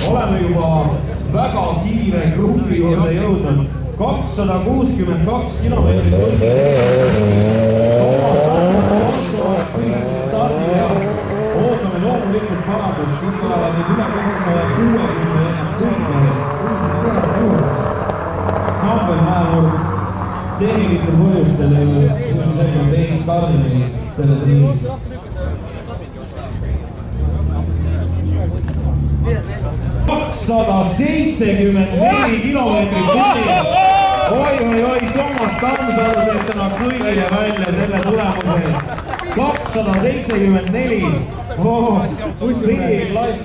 oleme juba väga kiire grupi juurde jõudnud. 262 kilomeetrit tunni. Ootame loomulikult parandust, siin tulevad nüüd üle 260 Sambel Mäenurg tehnilistel põhjustel teist stardini selles riigis. 274 kilomeetrit tunnis. Oi, Toomas Tammsalu teeb täna kõigile välja selle tulemuse. 274. B-klass.